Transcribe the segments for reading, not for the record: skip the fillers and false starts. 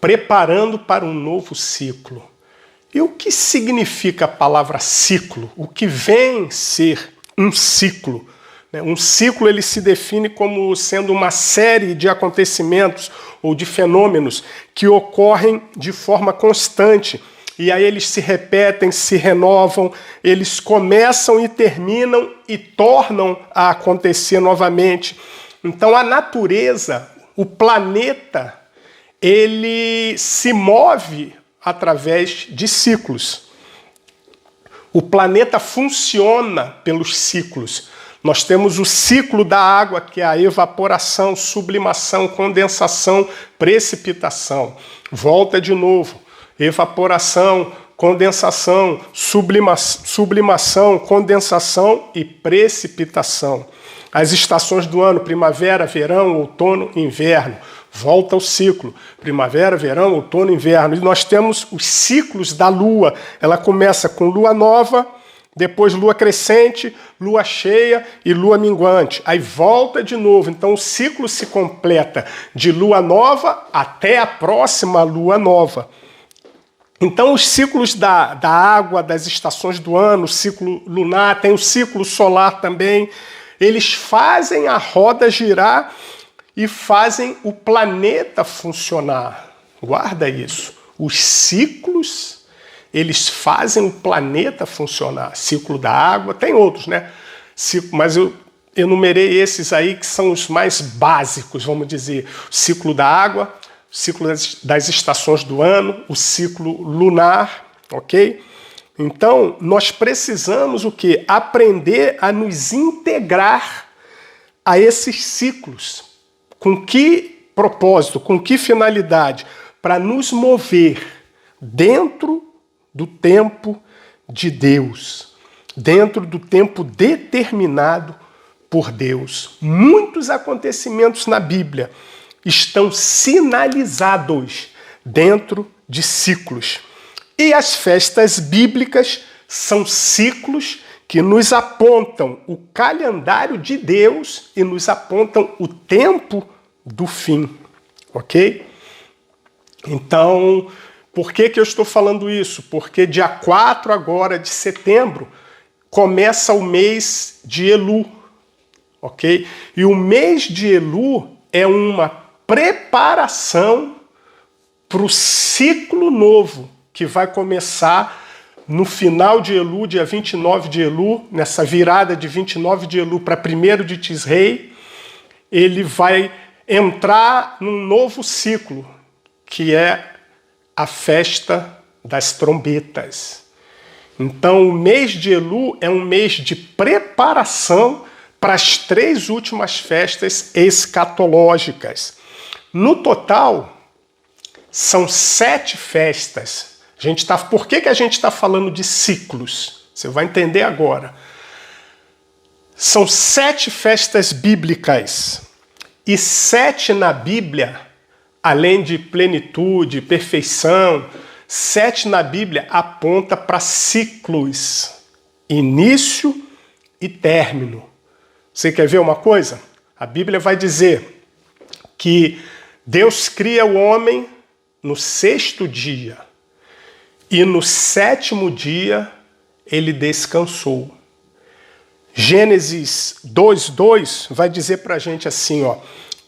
preparando para um novo ciclo. E o que significa a palavra ciclo? O que vem ser um ciclo? Um ciclo ele se define como sendo uma série de acontecimentos ou de fenômenos que ocorrem de forma constante. E aí eles se repetem, se renovam, eles começam e terminam e tornam a acontecer novamente. Então a natureza, o planeta, ele se move através de ciclos. O planeta funciona pelos ciclos. Nós temos o ciclo da água, que é a evaporação, sublimação, condensação, precipitação. Volta de novo. Evaporação, condensação, sublimação, condensação e precipitação. As estações do ano, primavera, verão, outono, inverno. Volta ao ciclo, primavera, verão, outono, inverno. E nós temos os ciclos da lua. Ela começa com lua nova, depois lua crescente, lua cheia e lua minguante. Aí volta de novo. Então o ciclo se completa de lua nova até a próxima lua nova. Então os ciclos da água, das estações do ano, o ciclo lunar, tem o ciclo solar também, eles fazem a roda girar e fazem o planeta funcionar. Guarda isso. Os ciclos, eles fazem o planeta funcionar. Ciclo da água, tem outros, né? Mas eu enumerei esses aí que são os mais básicos, vamos dizer. O ciclo da água, o ciclo das estações do ano, o ciclo lunar, ok? Então, nós precisamos o quê? Aprender a nos integrar a esses ciclos. Com que propósito, com que finalidade? Para nos mover dentro do tempo de Deus, dentro do tempo determinado por Deus. Muitos acontecimentos na Bíblia estão sinalizados dentro de ciclos. E as festas bíblicas são ciclos que nos apontam o calendário de Deus e nos apontam o tempo do fim, ok? Então, por que eu estou falando isso? Porque dia 4 agora de setembro começa o mês de Elu, ok? E o mês de Elu é uma preparação para o ciclo novo que vai começar no final de Elu, dia 29 de Elu, nessa virada de 29 de Elu para 1º de Tisrei, ele vai entrar num novo ciclo, que é a festa das trombetas. Então, o mês de Elu é um mês de preparação para as 3 últimas festas escatológicas. No total, são 7 festas. Por que a gente está falando de ciclos? Você vai entender agora. São 7 festas bíblicas. E 7 na Bíblia, além de plenitude, perfeição, 7 na Bíblia aponta para ciclos. Início e término. Você quer ver uma coisa? A Bíblia vai dizer que Deus cria o homem no 6º dia. E no 7º dia, ele descansou. Gênesis 2:2 vai dizer para a gente assim, ó.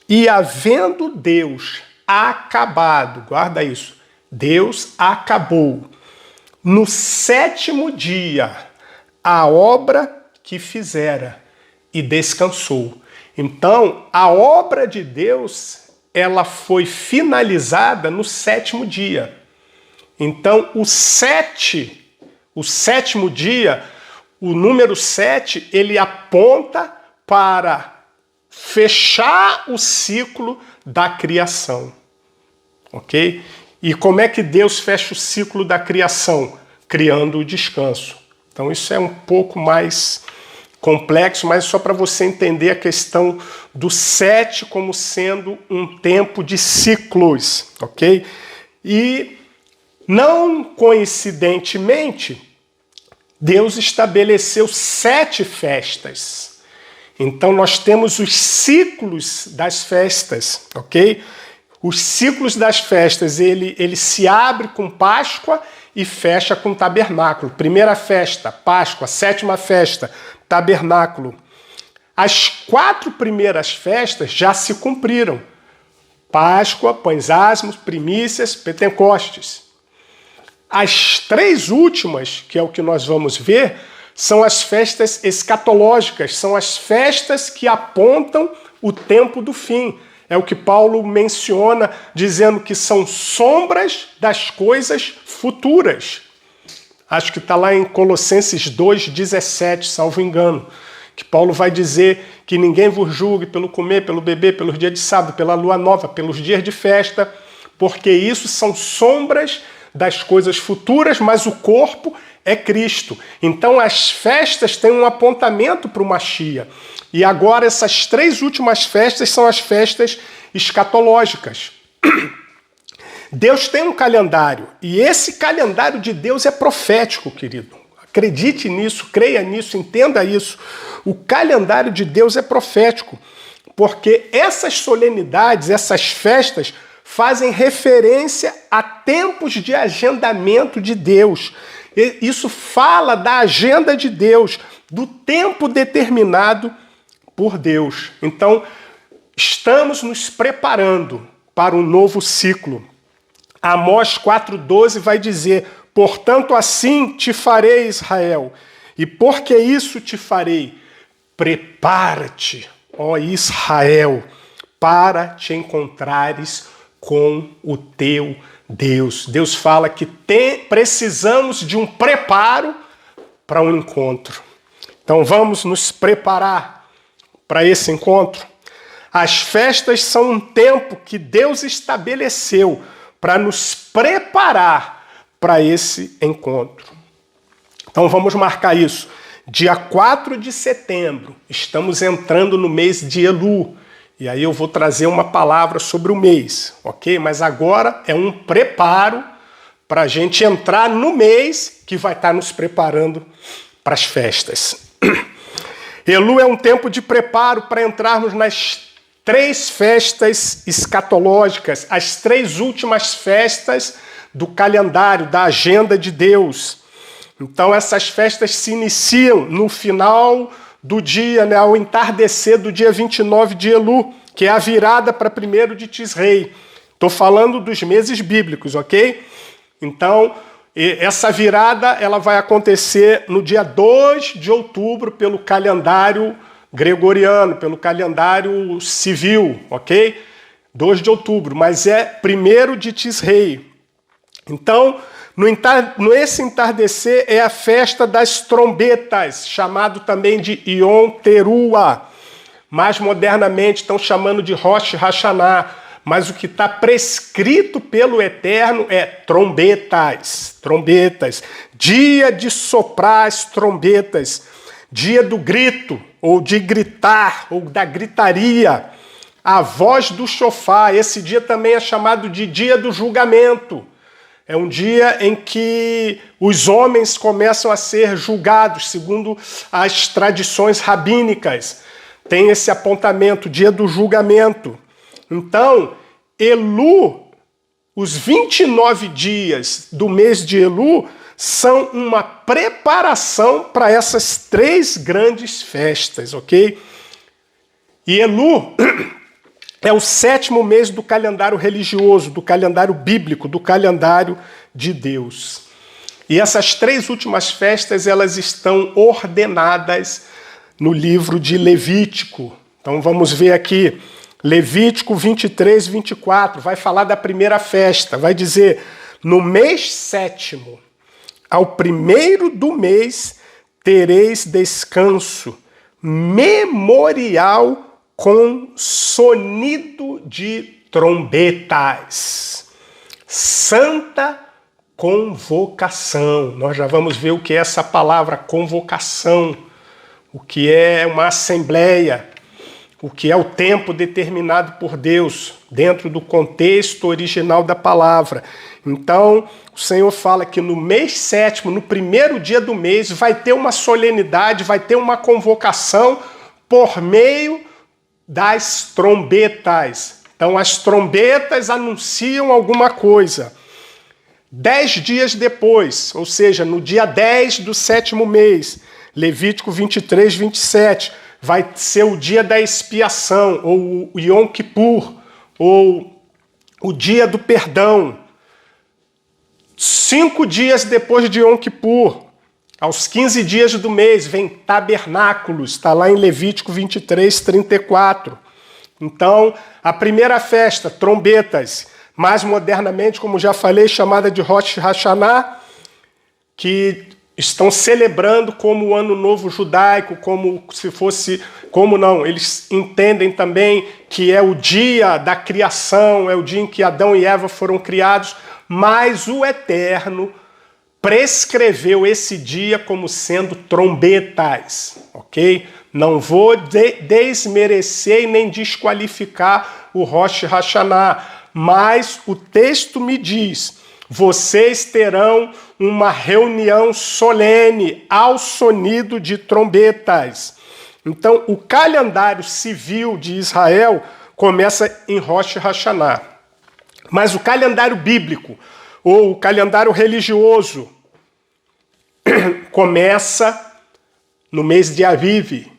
E havendo Deus acabado, guarda isso, Deus acabou no 7º dia a obra que fizera e descansou. Então, a obra de Deus, ela foi finalizada no 7º dia. Então, o 7º dia, o número 7, ele aponta para fechar o ciclo da criação. Ok? E como é que Deus fecha o ciclo da criação? Criando o descanso. Então, isso é um pouco mais complexo, mas só para você entender a questão do 7 como sendo um tempo de ciclos. Ok? E não coincidentemente, Deus estabeleceu 7 festas. Então nós temos os ciclos das festas, ok? Os ciclos das festas, ele se abre com Páscoa e fecha com Tabernáculo. Primeira festa, Páscoa. Sétima festa, Tabernáculo. As 4 primeiras festas já se cumpriram. Páscoa, Pães Asmos, Primícias, Pentecostes. As 3 últimas, que é o que nós vamos ver, são as festas escatológicas, são as festas que apontam o tempo do fim. É o que Paulo menciona, dizendo que são sombras das coisas futuras. Acho que está lá em Colossenses 2,17, salvo engano, que Paulo vai dizer que ninguém vos julgue pelo comer, pelo beber, pelos dias de sábado, pela lua nova, pelos dias de festa, porque isso são sombras das coisas futuras, mas o corpo é Cristo. Então as festas têm um apontamento para o Machia. E agora essas 3 últimas festas são as festas escatológicas. Deus tem um calendário, e esse calendário de Deus é profético, querido. Acredite nisso, creia nisso, entenda isso. O calendário de Deus é profético, porque essas solenidades, essas festas, fazem referência a tempos de agendamento de Deus. Isso fala da agenda de Deus, do tempo determinado por Deus. Então, estamos nos preparando para um novo ciclo. Amós 4,12 vai dizer: portanto, assim te farei, Israel, e porque isso te farei, prepara-te, ó Israel, para te encontrares com o teu Deus. Deus fala que precisamos de um preparo para um encontro. Então vamos nos preparar para esse encontro. As festas são um tempo que Deus estabeleceu para nos preparar para esse encontro. Então vamos marcar isso. Dia 4 de setembro, estamos entrando no mês de Elu. E aí eu vou trazer uma palavra sobre o mês, ok? Mas agora é um preparo para a gente entrar no mês que vai estar nos preparando para as festas. Elu é um tempo de preparo para entrarmos nas 3 festas escatológicas, as 3 últimas festas do calendário, da agenda de Deus. Então essas festas se iniciam no final do dia, né, ao entardecer do dia 29 de Elu, que é a virada para 1º de Tisrei. Estou falando dos meses bíblicos, ok? Então, essa virada ela vai acontecer no dia 2 de outubro pelo calendário gregoriano, pelo calendário civil, ok? 2 de outubro, mas é 1º de Tisrei. Então, esse entardecer é a festa das trombetas, chamado também de Yom Teruah. Mais modernamente estão chamando de Rosh Hashanah, mas o que está prescrito pelo Eterno é trombetas, trombetas. Dia de soprar as trombetas, dia do grito, ou de gritar, ou da gritaria, a voz do shofar. Esse dia também é chamado de dia do julgamento. É um dia em que os homens começam a ser julgados, segundo as tradições rabínicas. Tem esse apontamento, dia do julgamento. Então, Elu, os 29 dias do mês de Elu, são uma preparação para essas 3 grandes festas, ok? E Elu é o 7º mês do calendário religioso, do calendário bíblico, do calendário de Deus. E essas 3 últimas festas, elas estão ordenadas no livro de Levítico. Então vamos ver aqui, Levítico 23, 24, vai falar da primeira festa, vai dizer: no mês 7º, ao 1º do mês, tereis descanso, memorial com sonido de trombetas. Santa convocação. Nós já vamos ver o que é essa palavra convocação, o que é uma assembleia, o que é o tempo determinado por Deus, dentro do contexto original da palavra. Então, o Senhor fala que no mês 7º, no 1º dia do mês, vai ter uma solenidade, vai ter uma convocação por meio das trombetas. Então as trombetas anunciam alguma coisa. 10 dias depois, ou seja, no dia 10 do 7º mês, Levítico 23, 27, vai ser o dia da expiação, ou o Yom Kippur, ou o dia do perdão. 5 dias depois de Yom Kippur, aos 15 dias do mês, vem tabernáculos, está lá em Levítico 23, 34. Então, a primeira festa, trombetas, mais modernamente, como já falei, chamada de Rosh Hashanah, que estão celebrando como o Ano Novo Judaico, como se fosse... Como não? Eles entendem também que é o dia da criação, é o dia em que Adão e Eva foram criados, mas o Eterno prescreveu esse dia como sendo trombetas, ok? Não vou desmerecer e nem desqualificar o Rosh Hashanah, mas o texto me diz: vocês terão uma reunião solene ao sonido de trombetas. Então, o calendário civil de Israel começa em Rosh Hashanah. Mas o calendário bíblico, ou o calendário religioso, começa no mês de Aviv,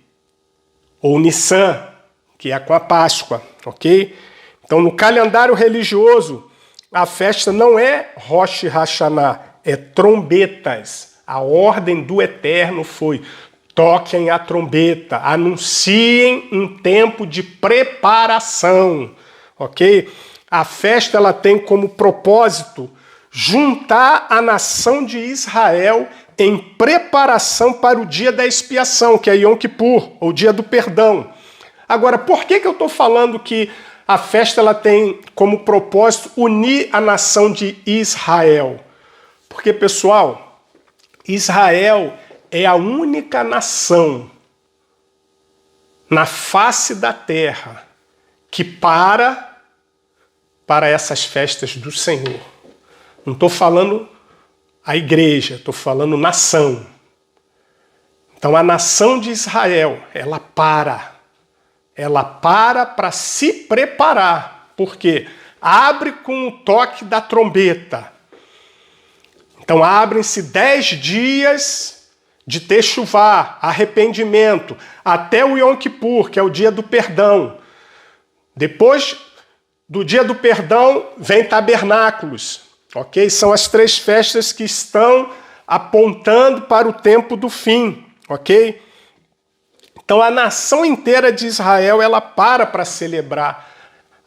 ou Nissan, que é com a Páscoa, ok? Então, no calendário religioso, a festa não é Rosh Hashanah, é trombetas. A ordem do Eterno foi: toquem a trombeta, anunciem um tempo de preparação, ok? A festa ela tem como propósito juntar a nação de Israel em preparação para o dia da expiação, que é Yom Kippur, ou dia do perdão. Agora, por que eu estou falando que a festa ela tem como propósito unir a nação de Israel? Porque, pessoal, Israel é a única nação na face da terra que para essas festas do Senhor. Não estou falando a igreja, estou falando nação. Então a nação de Israel, ela para se preparar. Por quê? Abre com o toque da trombeta. Então abrem-se 10 dias de Techuvá, arrependimento, até o Yom Kippur, que é o dia do perdão. Depois do dia do perdão, vem tabernáculos, ok? São as 3 festas que estão apontando para o tempo do fim, ok? Então a nação inteira de Israel, ela para celebrar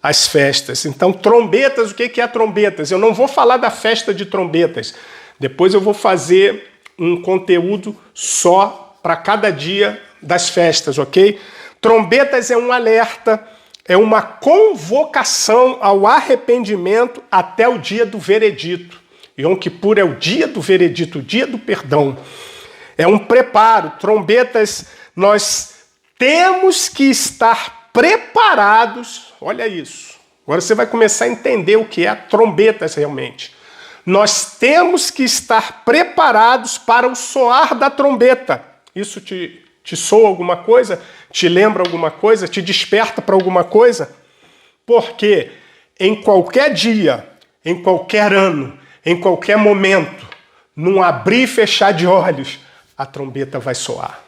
as festas. Então trombetas, o que é trombetas? Eu não vou falar da festa de trombetas. Depois eu vou fazer um conteúdo só para cada dia das festas, ok? Trombetas é um alerta, é uma convocação ao arrependimento até o dia do veredito. Yom Kippur é o dia do veredito, o dia do perdão. É um preparo. Trombetas, nós temos que estar preparados. Olha isso. Agora você vai começar a entender o que é trombetas realmente. Nós temos que estar preparados para o soar da trombeta. Isso te soa alguma coisa? Te lembra alguma coisa? Te desperta para alguma coisa? Porque em qualquer dia, em qualquer ano, em qualquer momento, num abrir e fechar de olhos, a trombeta vai soar.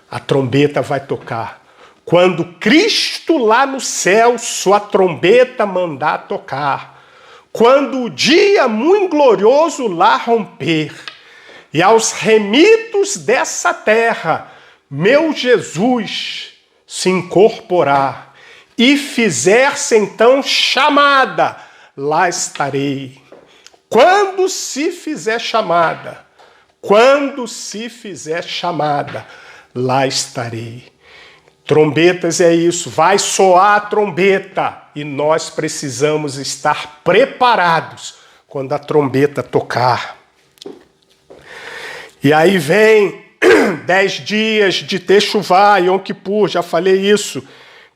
A trombeta vai tocar. Quando Cristo lá no céu sua trombeta mandar tocar. Quando o dia muito glorioso lá romper. E aos remidos dessa terra, meu Jesus se incorporar e fizer-se então chamada, lá estarei. Quando se fizer chamada, lá estarei. Trombetas é isso, vai soar a trombeta e nós precisamos estar preparados quando a trombeta tocar. E aí vem 10 dias de Techuvá, Yom Kippur, já falei isso,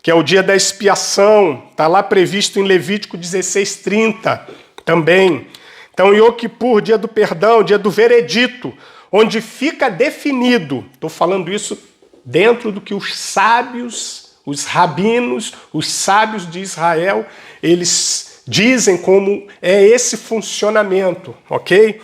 que é o dia da expiação, está lá previsto em Levítico 16:30 também. Então, Yom Kippur, dia do perdão, dia do veredito, onde fica definido, estou falando isso dentro do que os sábios, os rabinos, os sábios de Israel, eles dizem como é esse funcionamento, ok?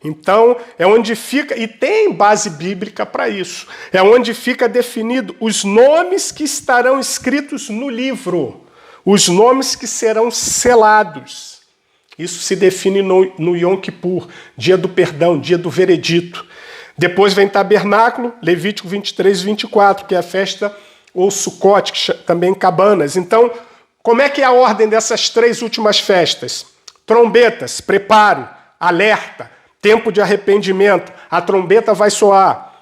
Então, é onde fica, e tem base bíblica para isso, é onde fica definido os nomes que estarão escritos no livro, os nomes que serão selados. Isso se define no Yom Kippur, dia do perdão, dia do veredito. Depois vem tabernáculo, Levítico 23 e 24, que é a festa ou Sucote, que também cabanas. Então, como é que é a ordem dessas três últimas festas? Trombetas, preparo, alerta, tempo de arrependimento, a trombeta vai soar.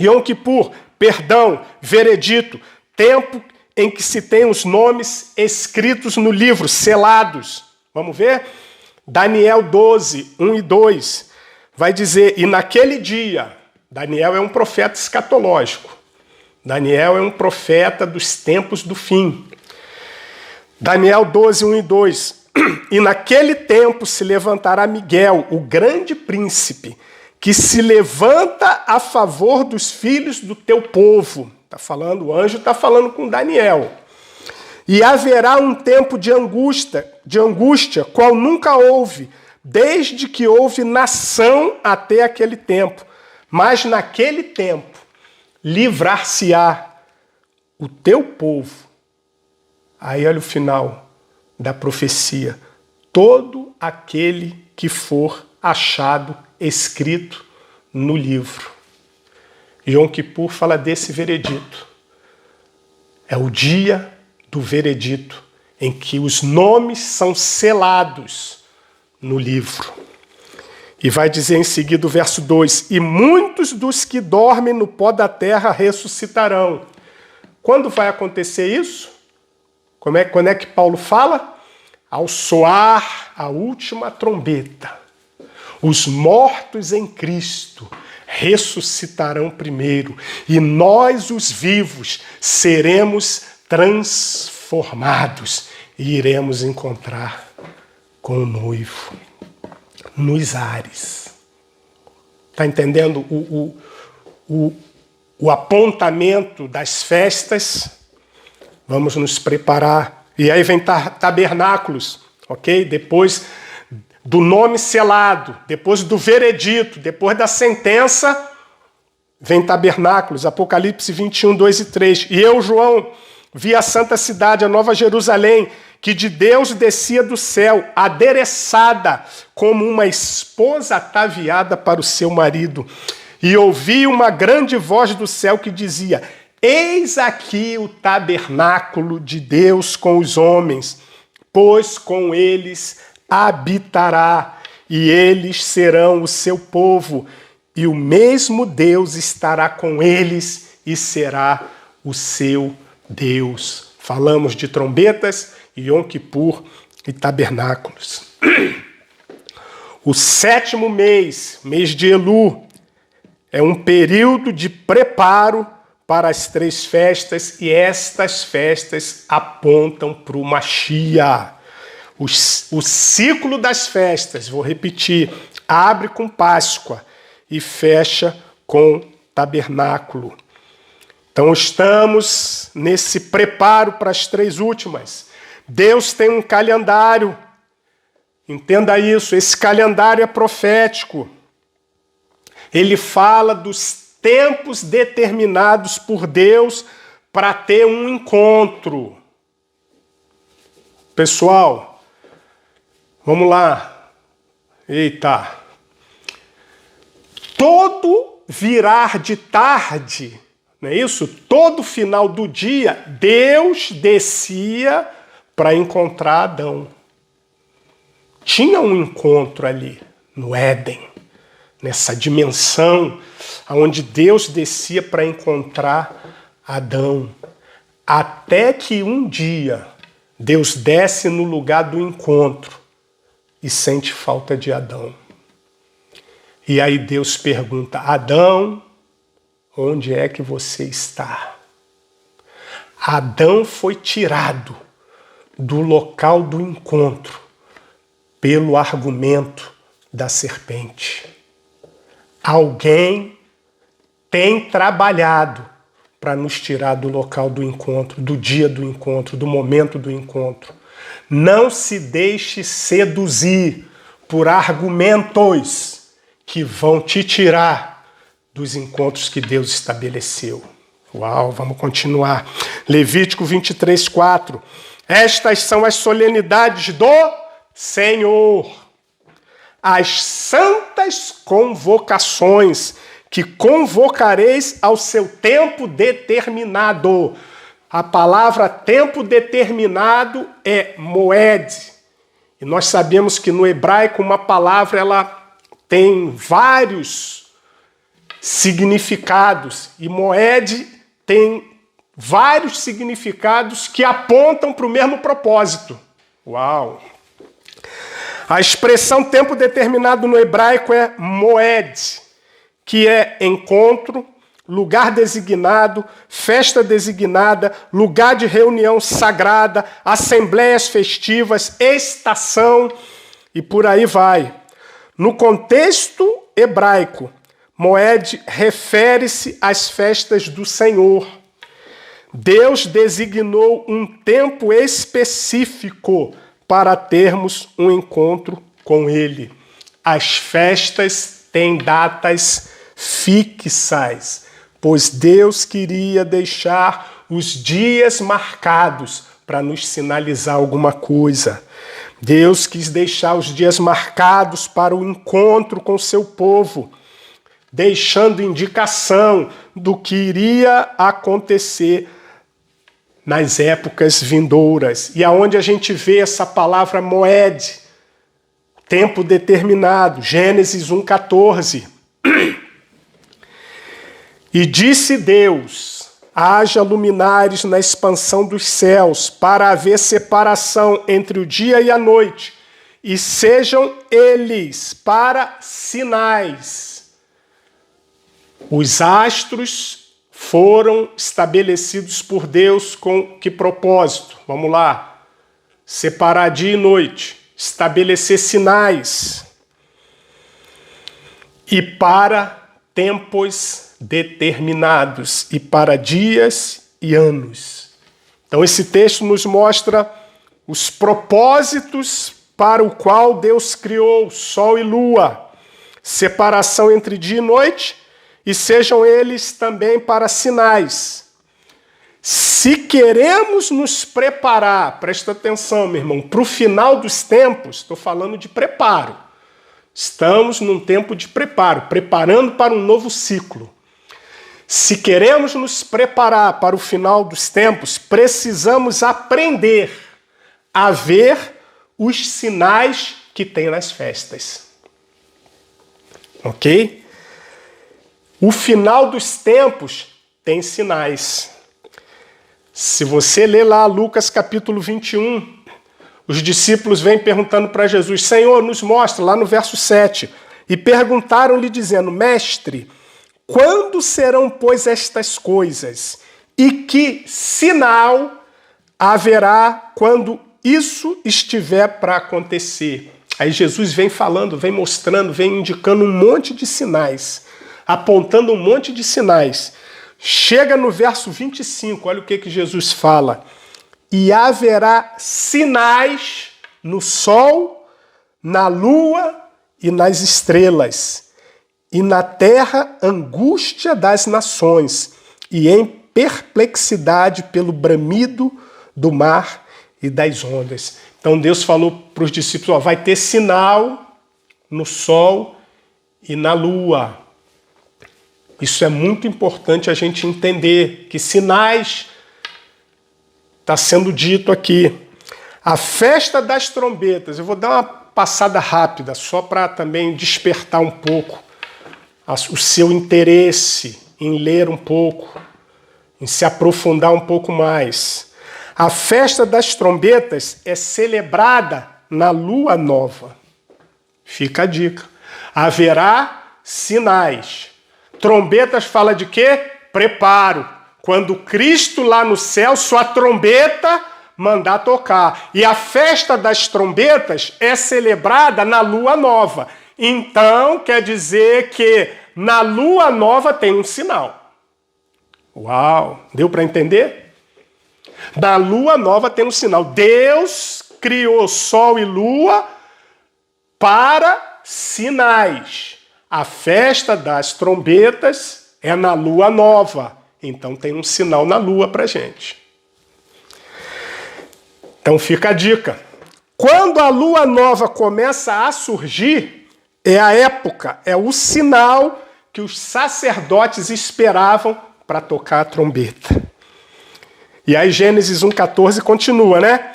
Yom Kippur, perdão, veredito, tempo em que se tem os nomes escritos no livro, selados. Vamos ver? Daniel 12, 1 e 2, vai dizer, e naquele dia, Daniel é um profeta escatológico, Daniel é um profeta dos tempos do fim. Daniel 12, 1 e 2, e naquele tempo se levantará Miguel, o grande príncipe, que se levanta a favor dos filhos do teu povo. Tá falando, o anjo está falando com Daniel. E haverá um tempo de angústia, qual nunca houve, desde que houve nação até aquele tempo. Mas naquele tempo livrar-se-á o teu povo. Aí olha o final da profecia. Todo aquele que for achado escrito no livro. Yom Kippur fala desse veredito. É o dia do veredito, em que os nomes são selados no livro. E vai dizer em seguida o verso 2, e muitos dos que dormem no pó da terra ressuscitarão. Quando vai acontecer isso? Quando é que Paulo fala? Ao soar a última trombeta, os mortos em Cristo ressuscitarão primeiro, e nós, os vivos, seremos transformados e iremos encontrar com o noivo nos ares. Está entendendo o apontamento das festas? Vamos nos preparar. E aí vem tabernáculos, ok? Depois do nome selado, depois do veredito, depois da sentença, vem tabernáculos. Apocalipse 21, 2 e 3. E eu, João, vi a santa cidade, a nova Jerusalém, que de Deus descia do céu, adereçada como uma esposa ataviada para o seu marido. E ouvi uma grande voz do céu que dizia, eis aqui o tabernáculo de Deus com os homens, pois com eles habitará, e eles serão o seu povo, e o mesmo Deus estará com eles e será o seu Deus. Falamos de trombetas, Yom Kippur e tabernáculos. O 7º mês, mês de Elu, é um período de preparo para as 3 festas, e estas festas apontam para o Mashiach. O ciclo das festas, vou repetir, abre com Páscoa e fecha com tabernáculo. Então estamos nesse preparo para as 3 últimas. Deus tem um calendário, entenda isso, esse calendário é profético. Ele fala dos tempos determinados por Deus para ter um encontro. Pessoal, vamos lá. Eita. Todo virar de tarde, não é isso? Todo final do dia, Deus descia para encontrar Adão. Tinha um encontro ali no Éden, nessa dimensão onde Deus descia para encontrar Adão. Até que um dia Deus desce no lugar do encontro e sente falta de Adão. E aí Deus pergunta, Adão, onde é que você está? Adão foi tirado do local do encontro pelo argumento da serpente. Alguém tem trabalhado para nos tirar do local do encontro, do dia do encontro, do momento do encontro. Não se deixe seduzir por argumentos que vão te tirar dos encontros que Deus estabeleceu. Uau, vamos continuar. Levítico 23, 4. Estas são as solenidades do Senhor, as santas convocações que convocareis ao seu tempo determinado. A palavra tempo determinado é moed. E nós sabemos que no hebraico uma palavra ela tem vários significados. E moed tem vários significados que apontam para o mesmo propósito. Uau! A expressão tempo determinado no hebraico é moed, que é encontro, lugar designado, festa designada, lugar de reunião sagrada, assembleias festivas, estação e por aí vai. No contexto hebraico, moed refere-se às festas do Senhor. Deus designou um tempo específico para termos um encontro com Ele. As festas têm datas fixas, pois Deus queria deixar os dias marcados para nos sinalizar alguma coisa. Deus quis deixar os dias marcados para o encontro com seu povo, deixando indicação do que iria acontecer nas épocas vindouras. E aonde a gente vê essa palavra moed, tempo determinado, Gênesis 1,14. E disse Deus, haja luminares na expansão dos céus, para haver separação entre o dia e a noite, e sejam eles para sinais. Os astros foram estabelecidos por Deus com que propósito? Vamos lá. Separar dia e noite, estabelecer sinais. E para tempos determinados, e para dias e anos. Então esse texto nos mostra os propósitos para o qual Deus criou sol e lua, separação entre dia e noite, e sejam eles também para sinais. Se queremos nos preparar, presta atenção, meu irmão, para o final dos tempos, estou falando de preparo. Estamos num tempo de preparo, preparando para um novo ciclo. Se queremos nos preparar para o final dos tempos, precisamos aprender a ver os sinais que tem nas festas. Ok? O final dos tempos tem sinais. Se você ler lá Lucas capítulo 21, os discípulos vêm perguntando para Jesus, Senhor, nos mostra, lá no verso 7, e perguntaram-lhe dizendo, Mestre, quando serão, pois, estas coisas? E que sinal haverá quando isso estiver para acontecer? Aí Jesus vem falando, vem mostrando, vem indicando um monte de sinais, apontando um monte de sinais. Chega no verso 25, olha o que Jesus fala. E haverá sinais no sol, na lua e nas estrelas, e na terra angústia das nações, e em perplexidade pelo bramido do mar e das ondas. Então Deus falou para os discípulos, ó, vai ter sinal no sol e na lua. Isso é muito importante a gente entender, que sinais está sendo dito aqui. A festa das trombetas, eu vou dar uma passada rápida, só para também despertar um pouco o seu interesse em ler um pouco, em se aprofundar um pouco mais. A festa das trombetas é celebrada na lua nova. Fica a dica. Haverá sinais. Trombetas fala de quê? Preparo. Quando Cristo lá no céu, sua trombeta mandar tocar. E a festa das trombetas é celebrada na lua nova. Então, quer dizer que na lua nova tem um sinal. Uau! Deu para entender? Da lua nova tem um sinal. Deus criou sol e lua para sinais. A festa das trombetas é na lua nova. Então tem um sinal na lua para gente. Então fica a dica. Quando a lua nova começa a surgir, é a época, é o sinal que os sacerdotes esperavam para tocar a trombeta. E aí Gênesis 1,14 continua, né?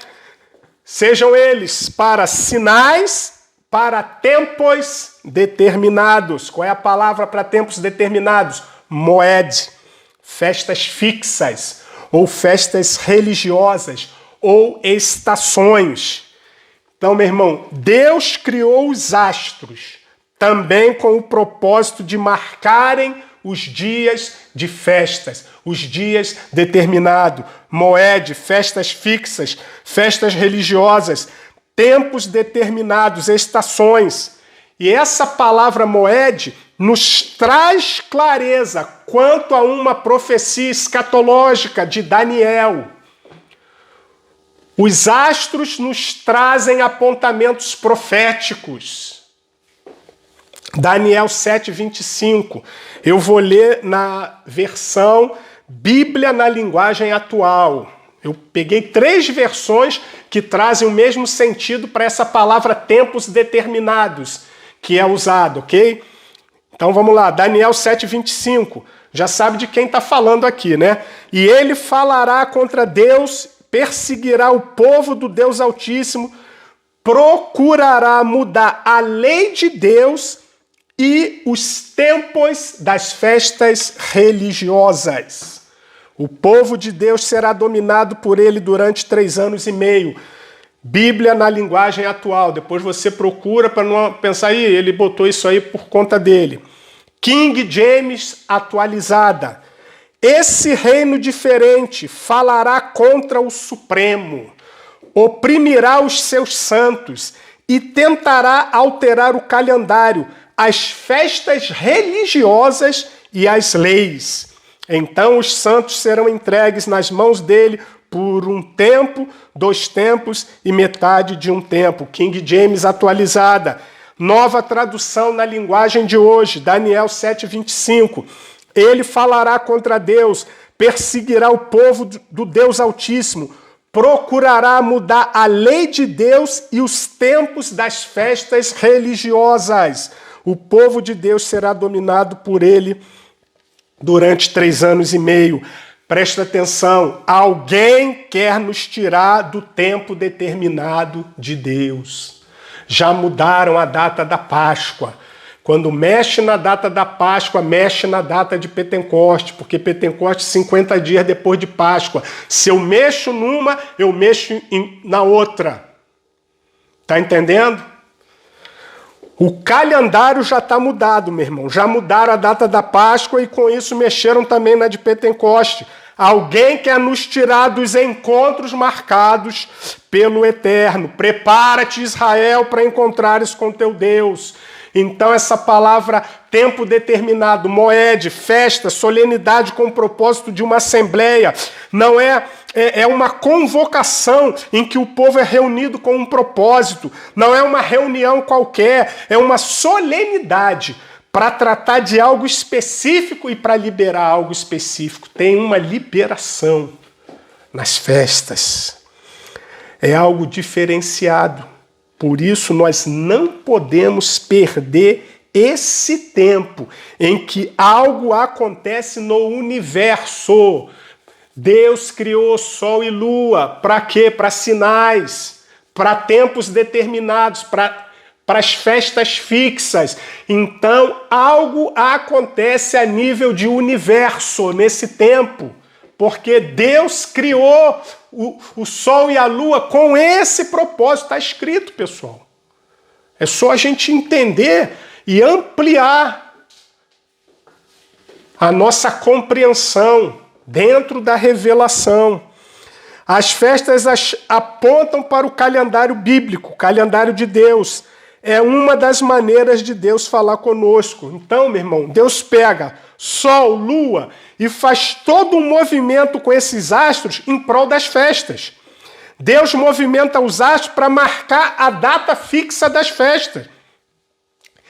Sejam eles para sinais, para tempos determinados. Qual é a palavra para tempos determinados? Moed. Festas fixas, ou festas religiosas, ou estações. Então, meu irmão, Deus criou os astros também com o propósito de marcarem os dias de festas, os dias determinados. Moed, festas fixas, festas religiosas, tempos determinados, estações. E essa palavra moed nos traz clareza quanto a uma profecia escatológica de Daniel. Os astros nos trazem apontamentos proféticos. Daniel 7:25. Eu vou ler na versão Bíblia na linguagem atual. Eu peguei 3 versões que trazem o mesmo sentido para essa palavra tempos determinados que é usado, ok? Então vamos lá, Daniel 7:25. Já sabe de quem está falando aqui, né? E ele falará contra Deus, perseguirá o povo do Deus Altíssimo, procurará mudar a lei de Deus e os tempos das festas religiosas. O povo de Deus será dominado por ele durante 3 anos e meio. Bíblia na linguagem atual. Depois você procura para não pensar, ele botou isso aí por conta dele. King James atualizada. Esse reino diferente falará contra o Supremo, oprimirá os seus santos e tentará alterar o calendário, as festas religiosas e as leis. Então os santos serão entregues nas mãos dele por 1 tempo, 2 tempos e metade de 1 tempo. King James atualizada. Nova tradução na linguagem de hoje, Daniel 7:25. Ele falará contra Deus, perseguirá o povo do Deus Altíssimo, procurará mudar a lei de Deus e os tempos das festas religiosas. O povo de Deus será dominado por ele durante 3 anos e meio. Presta atenção, alguém quer nos tirar do tempo determinado de Deus. Já mudaram a data da Páscoa. Quando mexe na data da Páscoa, mexe na data de Pentecoste, porque Pentecoste 50 dias depois de Páscoa. Se eu mexo numa, eu mexo na outra. Tá entendendo? O calendário já está mudado, meu irmão. Já mudaram a data da Páscoa e com isso mexeram também na de Pentecoste. Alguém quer nos tirar dos encontros marcados pelo Eterno. Prepara-te, Israel, para encontrares com teu Deus. Então essa palavra tempo determinado, moed, festa, solenidade com o propósito de uma assembleia, não é uma convocação em que o povo é reunido com um propósito, não é uma reunião qualquer, é uma solenidade para tratar de algo específico e para liberar algo específico. Tem uma liberação nas festas. É algo diferenciado. Por isso, nós não podemos perder esse tempo em que algo acontece no universo. Deus criou sol e lua. Para quê? Para sinais, para tempos determinados, para as festas fixas. Então, algo acontece a nível de universo nesse tempo, porque Deus criou o sol e a lua com esse propósito. Está escrito, pessoal. É só a gente entender e ampliar a nossa compreensão dentro da revelação. As festas apontam para o calendário bíblico, o calendário de Deus. É uma das maneiras de Deus falar conosco. Então, meu irmão, Deus pega sol, lua, e faz todo um movimento com esses astros em prol das festas. Deus movimenta os astros para marcar a data fixa das festas.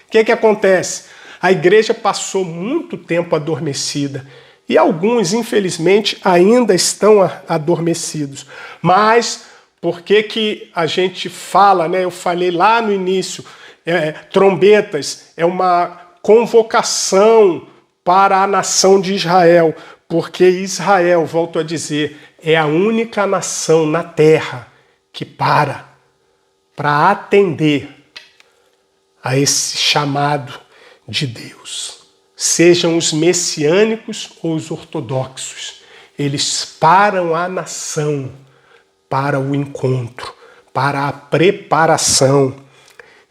O que acontece? A igreja passou muito tempo adormecida. E alguns, infelizmente, ainda estão adormecidos. Mas por que a gente fala, né? Eu falei lá no início, trombetas é uma convocação para a nação de Israel, porque Israel, volto a dizer, é a única nação na terra que para atender a esse chamado de Deus. Sejam os messiânicos ou os ortodoxos, eles param a nação para o encontro, para a preparação.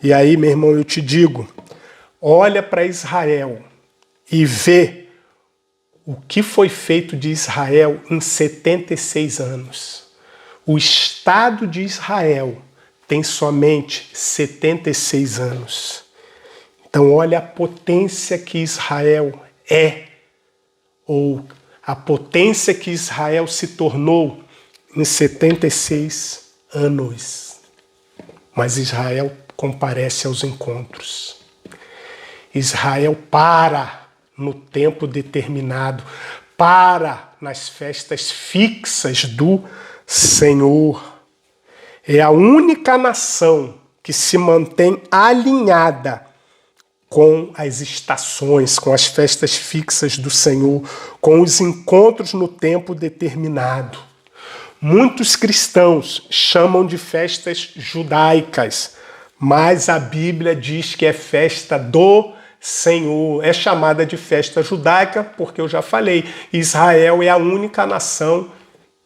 E aí, meu irmão, eu te digo, olha para Israel e vê o que foi feito de Israel em 76 anos. O Estado de Israel tem somente 76 anos. Então, olha a potência que Israel é, ou a potência que Israel se tornou em 76 anos. Mas Israel comparece aos encontros. Israel para no tempo determinado, para nas festas fixas do Senhor. É a única nação que se mantém alinhada com as estações, com as festas fixas do Senhor, com os encontros no tempo determinado. Muitos cristãos chamam de festas judaicas, mas a Bíblia diz que é festa do Senhor. É chamada de festa judaica porque eu já falei, Israel é a única nação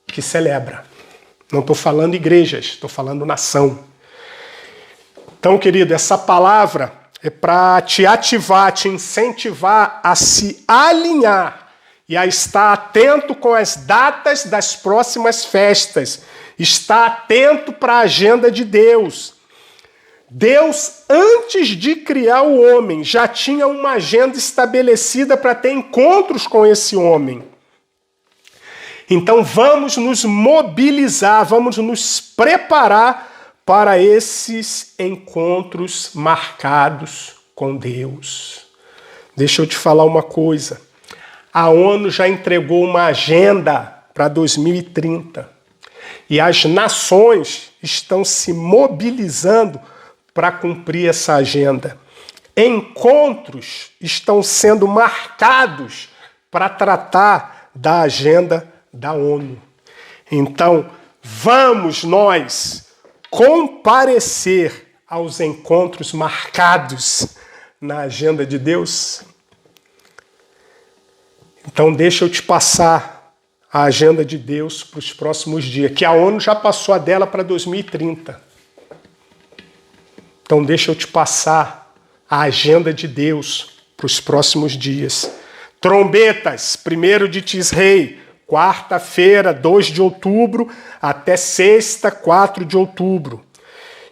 que celebra. Não estou falando igrejas, estou falando nação. Então, querido, essa palavra é para te ativar, te incentivar a se alinhar e a estar atento com as datas das próximas festas. Estar atento para a agenda de Deus. Deus, antes de criar o homem, já tinha uma agenda estabelecida para ter encontros com esse homem. Então vamos nos mobilizar, vamos nos preparar para esses encontros marcados com Deus. Deixa eu te falar uma coisa. A ONU já entregou uma agenda para 2030 e as nações estão se mobilizando para cumprir essa agenda. Encontros estão sendo marcados para tratar da agenda da ONU. Então, vamos nós comparecer aos encontros marcados na agenda de Deus? Então, deixa eu te passar a agenda de Deus para os próximos dias, que a ONU já passou a dela para 2030. Então, deixa eu te passar a agenda de Deus para os próximos dias. Trombetas, 1º de Tisrei, quarta-feira, 2 de outubro, até sexta, 4 de outubro.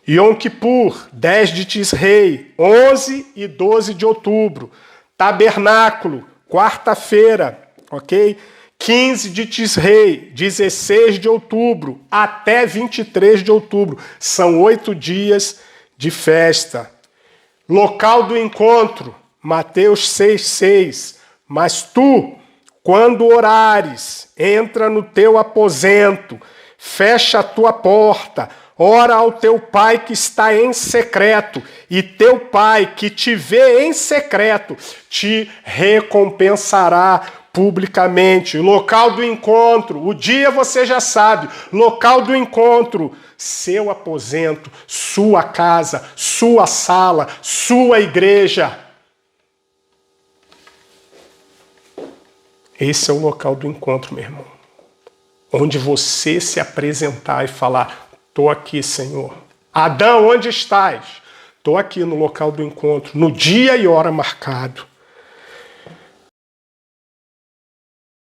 Yom Kippur, 10 de Tisrei, 11 e 12 de outubro. Tabernáculo, quarta-feira, ok? 15 de Tisrei, 16 de outubro, até 23 de outubro. São 8 dias de festa. Local do encontro, Mateus 6,6. Mas tu, quando orares, entra no teu aposento, fecha a tua porta, ora ao teu pai que está em secreto, e teu pai que te vê em secreto te recompensará publicamente. Local do encontro, o dia você já sabe, local do encontro, seu aposento, sua casa, sua sala, sua igreja. Esse é o local do encontro, meu irmão. Onde você se apresentar e falar, estou aqui, Senhor. Adão, onde estás? Estou aqui no local do encontro, no dia e hora marcado.